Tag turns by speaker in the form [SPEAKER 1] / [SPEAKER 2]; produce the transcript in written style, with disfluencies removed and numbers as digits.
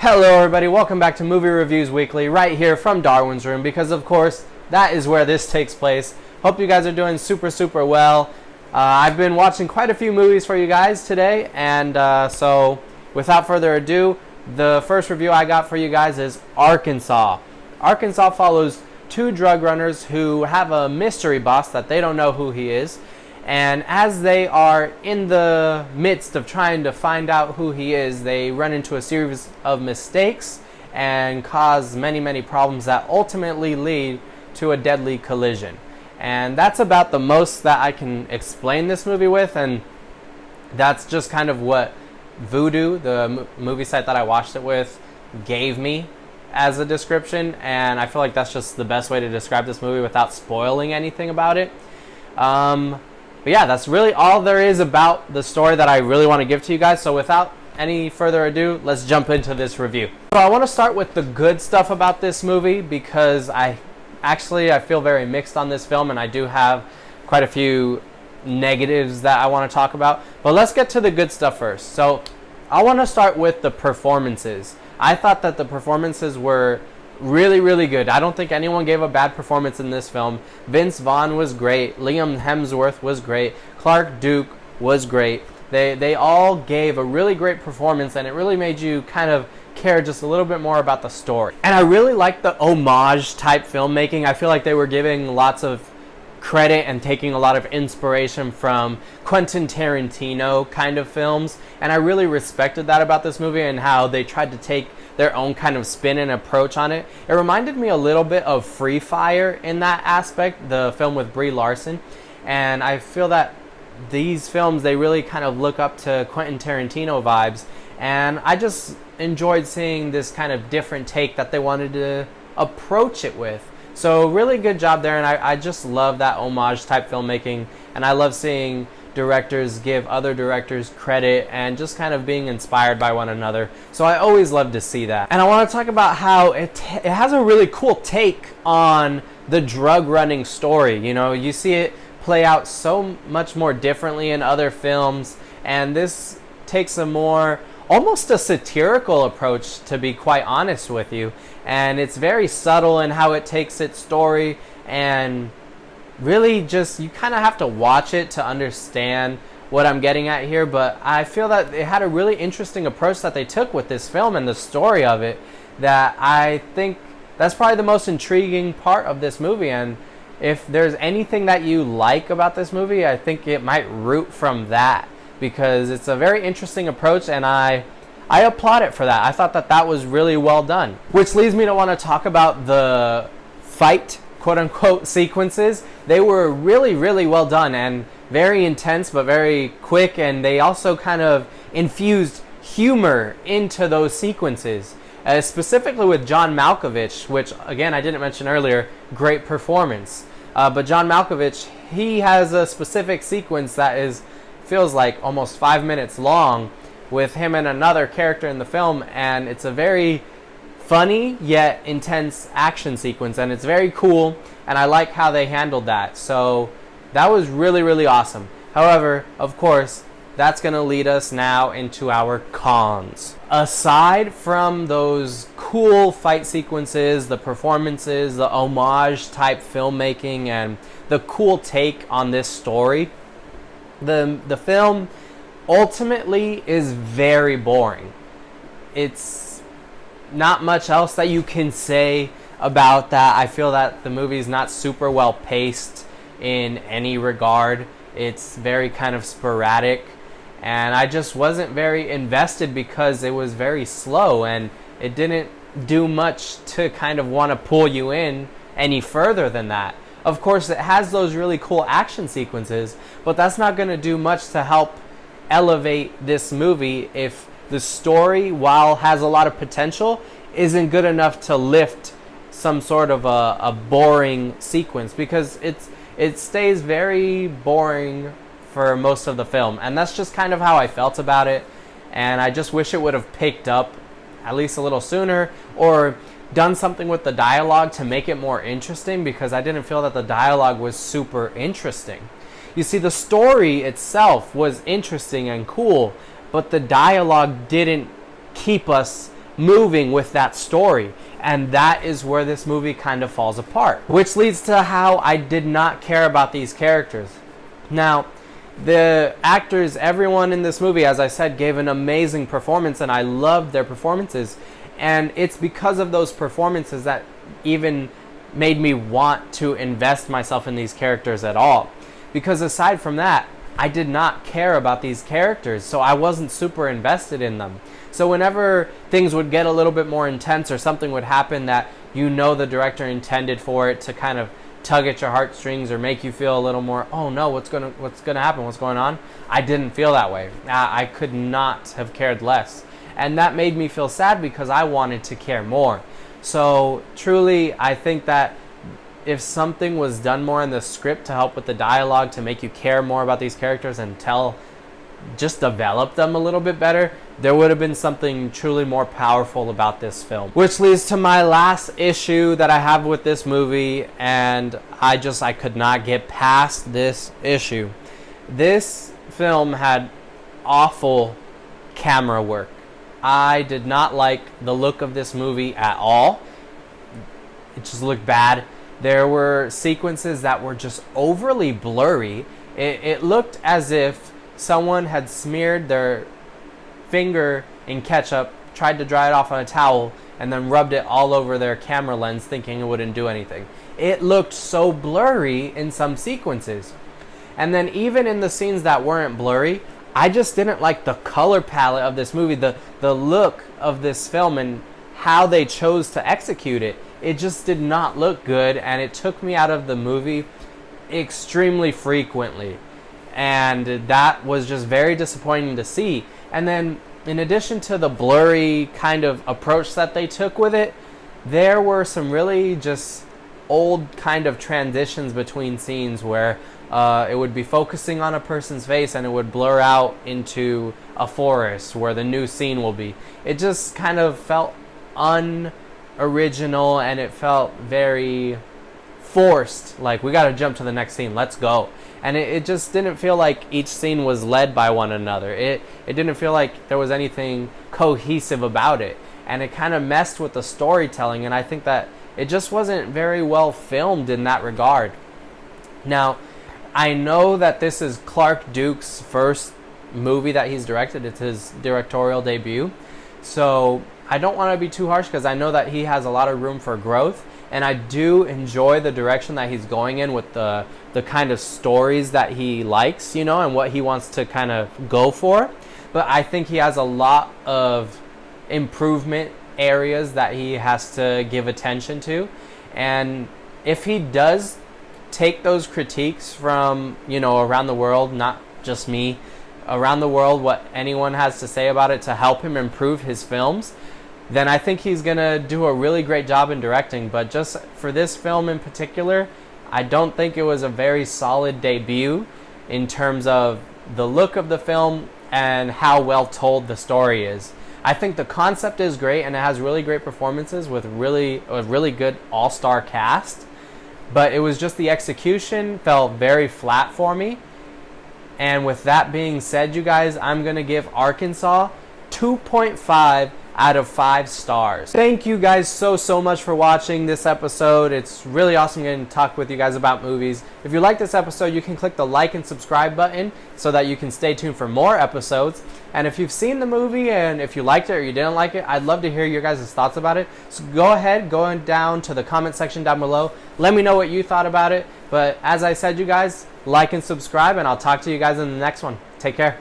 [SPEAKER 1] Hello everybody, welcome back to Movie Reviews Weekly right here from Darwin's Room, because of course that is where this takes place. Hope you guys are doing super well. I've been watching quite a few movies for you guys today, and so without further ado, the first review I got for you guys is Arkansas. Arkansas follows two drug runners who have a mystery boss that they don't know who he is. And as they are in the midst of trying to find out who he is, they run into a series of mistakes and cause many problems that ultimately lead to a deadly collision. And that's about the most that I can explain this movie with, and that's just kind of what Voodoo, the movie site that I watched it with, gave me as a description. And I feel like that's just the best way to describe this movie without spoiling anything about it. But yeah, that's really all there is about the story that I really want to give to you guys. So without any further ado, let's jump into this review. So I want to start with the good stuff about this movie, because I feel very mixed on this film, and I do have quite a few negatives that I want to talk about. But let's get to the good stuff first. So I want to start with the performances. I thought that the performances were really good. I don't think anyone gave a bad performance in this film. Vince Vaughn was great. Liam Hemsworth was great. Clark Duke was great. They all gave a really great performance, and it really made you kind of care just a little bit more about the story. And I really liked the homage type filmmaking. I feel like they were giving lots of credit and taking a lot of inspiration from Quentin Tarantino kind of films, and I really respected that about this movie and how they tried to take their own kind of spin and approach on it. It reminded me a little bit of Free Fire in that aspect, the film with Brie Larson, and I feel that these films, they really kind of look up to Quentin Tarantino vibes, and I just enjoyed seeing this kind of different take that they wanted to approach it with. So really good job there, and I just love that homage type filmmaking, and I love seeing directors give other directors credit and just kind of being inspired by one another. So I always love to see that. And I want to talk about how it has a really cool take on the drug running story. You know, you see it play out so much more differently in other films, and this takes a more almost a satirical approach, to be quite honest with you. And it's very subtle in how it takes its story, and really just you kind of have to watch it to understand what I'm getting at here. But I feel that it had a really interesting approach that they took with this film and the story of it, that I think that's probably the most intriguing part of this movie. And if there's anything that you like about this movie, I think it might root from that, because it's a very interesting approach, and I applaud it for that. I thought that that was really well done. Which leads me to want to talk about the fight, quote-unquote, sequences. They were really well done and very intense, but very quick, and they also kind of infused humor into those sequences. Specifically with John Malkovich, which, again, I didn't mention earlier, great performance. But John Malkovich, he has a specific sequence that feels like almost 5 minutes long, with him and another character in the film, and it's a very funny yet intense action sequence, and it's very cool, and I like how they handled that. So that was really awesome. However, of course, that's going to lead us now into our cons. Aside from those cool fight sequences, the performances, the homage type filmmaking, and the cool take on this story, the film ultimately is very boring. It's not much else that you can say about that. I feel that the movie is not super well paced in any regard. It's very kind of sporadic, and I just wasn't very invested because it was very slow, and it didn't do much to kind of want to pull you in any further than that. Of course, it has those really cool action sequences, but that's not going to do much to help elevate this movie if the story, while has a lot of potential, isn't good enough to lift some sort of a boring sequence, because it stays very boring for most of the film. And that's just kind of how I felt about it, and I just wish it would have picked up at least a little sooner, or done something with the dialogue to make it more interesting, because I didn't feel that the dialogue was super interesting. You see, the story itself was interesting and cool, but the dialogue didn't keep us moving with that story. And that is where this movie kind of falls apart. Which leads to how I did not care about these characters. Now, the actors, everyone in this movie, as I said, gave an amazing performance, and I loved their performances. And it's because of those performances that even made me want to invest myself in these characters at all. Because aside from that, I did not care about these characters, so I wasn't super invested in them. So whenever things would get a little bit more intense or something would happen that you know the director intended for it to kind of tug at your heartstrings or make you feel a little more, oh no, what's gonna happen, what's going on? I didn't feel that way. I could not have cared less. And that made me feel sad because I wanted to care more. So truly, I think that if something was done more in the script to help with the dialogue, to make you care more about these characters and just develop them a little bit better, there would have been something truly more powerful about this film. Which leads to my last issue that I have with this movie, and I could not get past this issue. This film had awful camera work. I did not like the look of this movie at all. It just looked bad. There were sequences that were just overly blurry. It looked as if someone had smeared their finger in ketchup, tried to dry it off on a towel, and then rubbed it all over their camera lens thinking it wouldn't do anything. It looked so blurry in some sequences. And then even in the scenes that weren't blurry, I just didn't like the color palette of this movie, the look of this film and how they chose to execute it. It just did not look good, and it took me out of the movie extremely frequently. And that was just very disappointing to see. And then in addition to the blurry kind of approach that they took with it, there were some really just old kind of transitions between scenes where it would be focusing on a person's face and it would blur out into a forest where the new scene will be. It just kind of felt unoriginal, and it felt very forced. Like, we got to jump to the next scene, let's go. And it just didn't feel like each scene was led by one another. It didn't feel like there was anything cohesive about it. And it kind of messed with the storytelling, and I think that it just wasn't very well filmed in that regard. Now, I know that this is Clark Duke's first movie that he's directed. It's his directorial debut. So I don't want to be too harsh because I know that he has a lot of room for growth. And I do enjoy the direction that he's going in with the kind of stories that he likes, you know, and what he wants to kind of go for. But I think he has a lot of improvement areas that he has to give attention to. And if he does take those critiques from, you know, around the world, not just me, around the world, what anyone has to say about it to help him improve his films, then I think he's going to do a really great job in directing. But just for this film in particular, I don't think it was a very solid debut in terms of the look of the film and how well told the story is. I think the concept is great, and it has really great performances with a really good all-star cast. But it was just the execution felt very flat for me. And with that being said, you guys, I'm going to give Arkansas 2.5 out of 5 stars. Thank you guys so much for watching this episode. It's really awesome getting to talk with you guys about movies. If you like this episode, you can click the like and subscribe button so that you can stay tuned for more episodes. And if you've seen the movie and if you liked it or you didn't like it, I'd love to hear your guys' thoughts about it. So go ahead, go down to the comment section down below. Let me know what you thought about it. But as I said, you guys, like and subscribe, and I'll talk to you guys in the next one. Take care.